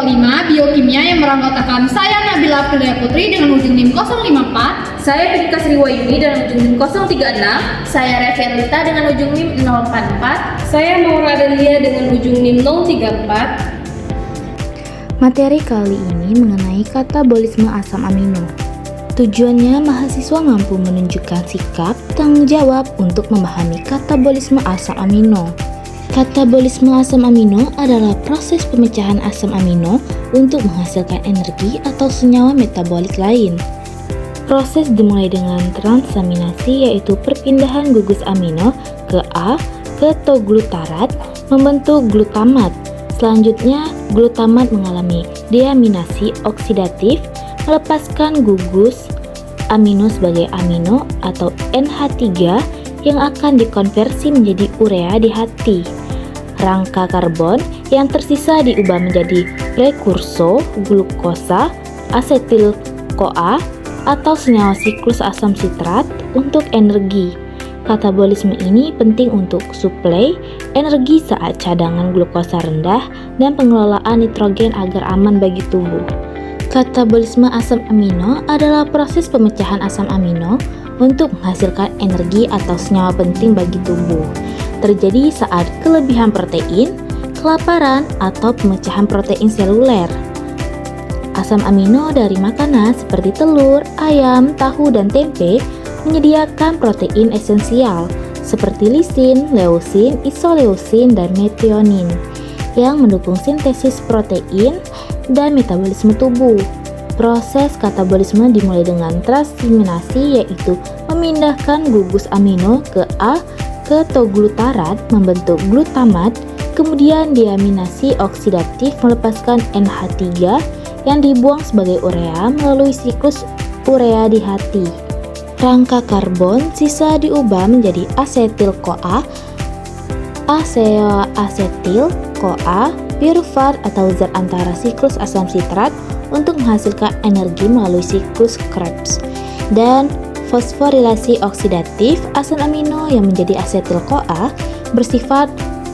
kelompok 5 biokimia yang beranggotakan saya Nabila Pridaya Putri dengan ujung NIM 054, Saya Dika Sriwayuni dengan ujung NIM 036, Saya Revianita dengan ujung NIM 044. saya Maura Adelia dengan ujung NIM 034. Materi kali ini mengenai katabolisme asam amino. Tujuannya mahasiswa mampu menunjukkan sikap tanggung jawab untuk memahami katabolisme asam amino. Katabolisme asam amino adalah proses pemecahan asam amino untuk menghasilkan energi atau senyawa metabolik lain. Proses dimulai dengan transaminasi, yaitu perpindahan gugus amino ke A ke toglutarat membentuk glutamat. Selanjutnya, glutamat mengalami deaminasi oksidatif, melepaskan gugus amino sebagai amino atau NH3 yang akan dikonversi menjadi urea di hati. Rangka karbon yang tersisa diubah menjadi prekurso glukosa asetil-CoA atau senyawa siklus asam sitrat untuk energi. Katabolisme ini penting untuk suplai energi saat cadangan glukosa rendah dan pengelolaan nitrogen agar aman bagi tubuh. Katabolisme asam amino adalah proses pemecahan asam amino untuk menghasilkan energi atau senyawa penting bagi tubuh. Terjadi saat kelebihan protein, kelaparan, atau pemecahan protein seluler. Asam amino dari makanan seperti telur, ayam, tahu, dan tempe menyediakan protein esensial seperti lisin, leusin, isoleusin, dan metionin yang mendukung sintesis protein dan metabolisme tubuh. Proses katabolisme dimulai dengan transaminasi, yaitu memindahkan gugus amino ke A ke toglutarat membentuk glutamat, kemudian deaminasi oksidatif melepaskan NH3 yang dibuang sebagai urea melalui siklus urea di hati. Rangka karbon sisa diubah menjadi asetil-CoA, asetil-CoA, pirufat atau zat antara siklus asam sitrat untuk menghasilkan energi melalui siklus Krebs, dan fosforilasi oksidatif asam amino yang menjadi asetil-CoA bersifat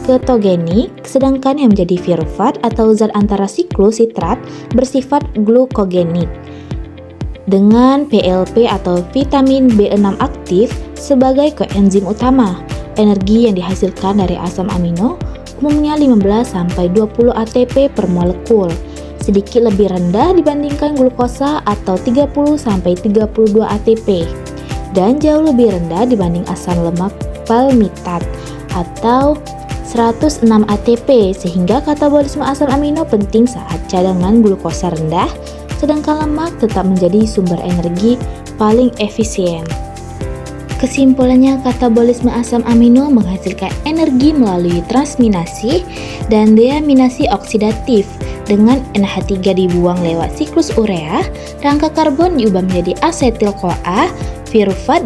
ketogenik, sedangkan yang menjadi pirufat atau zat antara siklus sitrat bersifat glukogenik. Dengan PLP atau vitamin B6 aktif sebagai koenzim utama, energi yang dihasilkan dari asam amino umumnya 15-20 ATP per molekul, sedikit lebih rendah dibandingkan glukosa atau 30-32 ATP, dan jauh lebih rendah dibanding asam lemak palmitat atau 106 ATP, sehingga katabolisme asam amino penting saat cadangan glukosa rendah, sedangkan lemak tetap menjadi sumber energi paling efisien. Kesimpulannya, katabolisme asam amino menghasilkan energi melalui transminasi dan deaminasi oksidatif. Dengan NH3 dibuang lewat siklus urea, rangka karbon diubah menjadi asetil-CoA, pirufat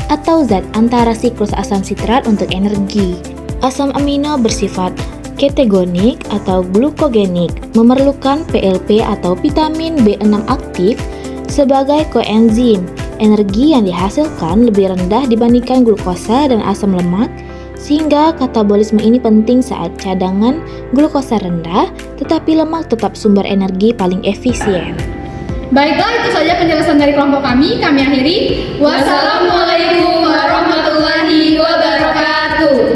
atau zat antara siklus asam sitrat untuk energi. Asam amino bersifat ketogenik atau glukogenik, memerlukan PLP atau vitamin B6 aktif sebagai koenzim. Energi yang dihasilkan lebih rendah dibandingkan glukosa dan asam lemak, sehingga katabolisme ini penting saat cadangan glukosa rendah, tetapi lemak tetap sumber energi paling efisien. Baiklah, itu saja penjelasan dari kelompok kami. Kami akhiri. Wassalamualaikum.